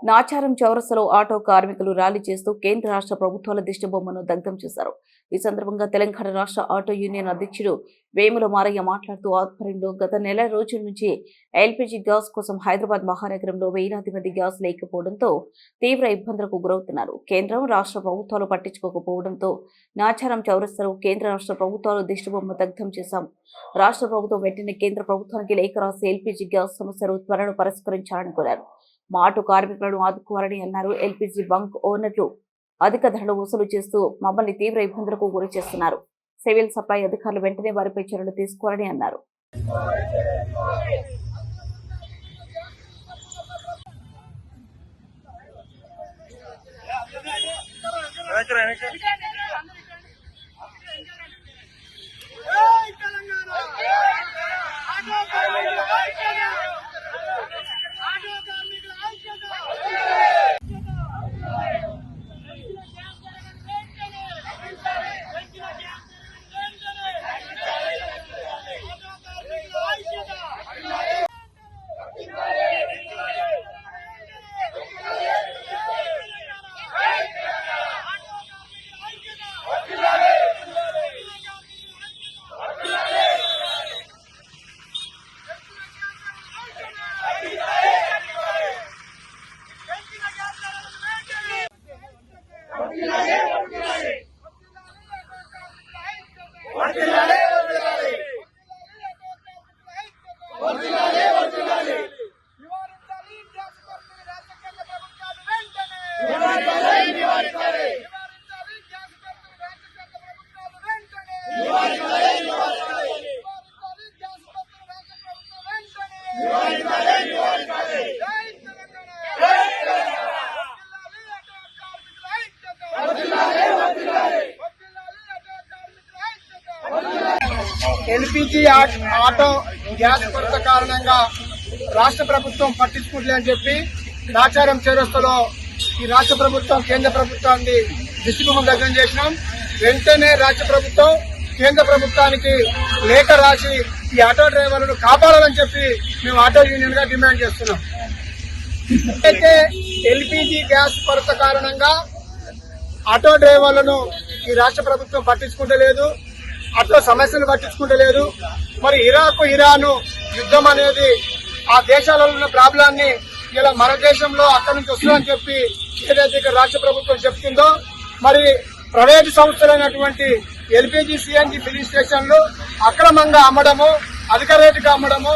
Nacharam చౌరస్తలో auto కార్మికులు rally చేస్తూ కేంద్ర రాష్ట్ర ప్రభుత్వాల దిష్టిబొమ్మను దగ్ధం చేశారు. ఈ సందర్భంగా తెలంగాణ రాష్ట్ర ఆటో యూనియన్ అధ్యక్షుడు వేముల మారయ్య మాట్లాడుతూ ఆధ్వర్యంలో గత నెల రోజుల నుంచి ఎల్పీజీ గ్యాస్ కోసం హైదరాబాద్ మహానగరంలో వేలాది మంది గ్యాస్ లేకపోవడంతో తీవ్ర ఇబ్బందులకు గురవుతున్నారు. కేంద్రం రాష్ట్ర ప్రభుత్వాలు పట్టించుకోకపోవడంతో నాచారం చౌరస్తలో కేంద్ర రాష్ట్ర ప్రభుత్వాలు దిష్టిబొమ్మ దగ్ధం చేశాం. రాష్ట్ర ప్రభుత్వం వెంటనే కేంద్ర ప్రభుత్వానికి లేఖ రాసి ఎల్పీజీ గ్యాస్ సమస్యను త్వరను పరిష్కరించాలని కోరారు. మా ఆటో కార్మికులను ఆదుకోవాలని అన్నారు. ఎల్పీజీ బంక్ ఓనర్లు అధిక ధరలు వసూలు చేస్తూ మమ్మల్ని తీవ్ర ఇబ్బందులకు గురి చేస్తున్నారు. సివిల్ సప్లై అధికారులు వెంటనే వారిపై చర్యలు తీసుకోవాలని అన్నారు. ఎల్పీజీ ఆటో గ్యాస్ కొరత కారణంగా రాష్ట్ర ప్రభుత్వం పట్టించుకుంటుందని చెప్పి నాచారం చౌరస్తలో ఈ రాష్ట్ర ప్రభుత్వం కేంద్ర ప్రభుత్వాన్ని దిష్టిబొమ్మ దగ్ధం చేసినాం. వెంటనే రాష్ట్ర ప్రభుత్వం కేంద్ర ప్రభుత్వానికి లేఖ రాసి ఈ ఆటో డ్రైవర్లను కాపాడాలని చెప్పి మేము ఆటో యూనియన్ గా డిమాండ్ చేస్తున్నాం. అయితే ఎల్పీజీ గ్యాస్ కొరత కారణంగా ఆటో డ్రైవర్లను ఈ రాష్ట్ర ప్రభుత్వం పట్టించుకుంటలేదు, ఆటో సమస్యలు పట్టించుకుంటలేదు. మరి ఇరాను యుద్ధం అనేది ఆ దేశాలలో ఉన్న ప్రాబ్లాన్ని ఇలా మన దేశంలో అక్కడి నుంచి వస్తుందని చెప్పి ఏదైతే రాష్ట్ర ప్రభుత్వం చెప్తుందో, మరి ప్రైవేటు సంస్థలైనటువంటి ఎల్పీజీ సిఎన్జీ ఫిల్లింగ్ స్టేషన్లు అక్రమంగా అమ్మడము, అధిక రేటుగా అమ్మడము,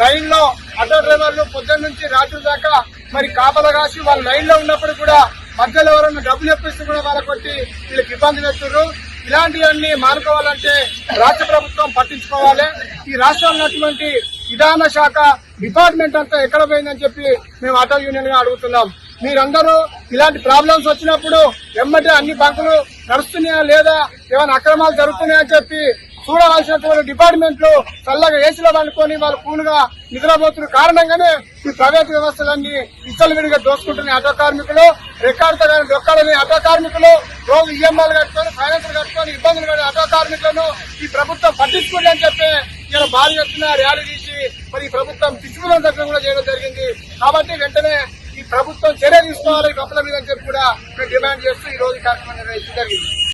లైన్ లో ఆటో డ్రైవర్లు పొద్దున్న నుంచి రాత్రి దాకా మరి కాపలా కాసి వాళ్ళ లైన్ లో ఉన్నప్పుడు కూడా మధ్యలో ఎవరైనా డబ్బులు ఎప్పిస్తూ కూడా వాళ్ళ కొట్టి వీళ్ళకి ఇబ్బంది పెడుతున్నారు. ఇలాంటివన్నీ మానుకోవాలంటే రాష్ట్ర ప్రభుత్వం పట్టించుకోవాలి. ఈ రాష్ట్రంలో ఉన్నటువంటి విధాన శాఖ డిపార్ట్మెంట్ అంతా ఎక్కడ పోయిందని చెప్పి మేము ఆటో యూనియన్ గా అడుగుతున్నాం. మీరందరూ ఇలాంటి ప్రాబ్లమ్స్ వచ్చినప్పుడు వెంబటే అన్ని బంకులు నడుస్తున్నాయా లేదా, ఏమైనా అక్రమాలు జరుగుతున్నాయని చెప్పి చూడవలసినటువంటి డిపార్ట్మెంట్లు చల్లగా ఏసీలో పండుకొని వాళ్ళు కూలుగా నిద్రపోతున్న కారణంగానే ఈ ప్రైవేట్ వ్యవస్థలన్నీ విచ్చలవిడిగా దోసుకుంటున్న ఆటో కార్మికులు, రికార్డుతో కానీ దొక్కడని ఆటో కార్మికులు, రోజు ఈఎంఐలు కట్టుకొని ఫైనాన్స్ కట్టుకొని ఇబ్బందులు పడే ఆటో కార్మికులను ఈ ప్రభుత్వం పట్టించుకుందని చెప్పి ఇలా భారీ ఎత్తున ర్యాలీ తీసి మరి ఈ ప్రభుత్వం పిచ్చుకున్న దగ్గర కూడా చేయడం జరిగింది. కాబట్టి వెంటనే ఈ ప్రభుత్వం చర్య తీసుకోవాలి కప్పల మీద అని చెప్పి కూడా మేము డిమాండ్ చేస్తూ ఈ రోజు కార్యక్రమం నిర్వహించడం జరిగింది.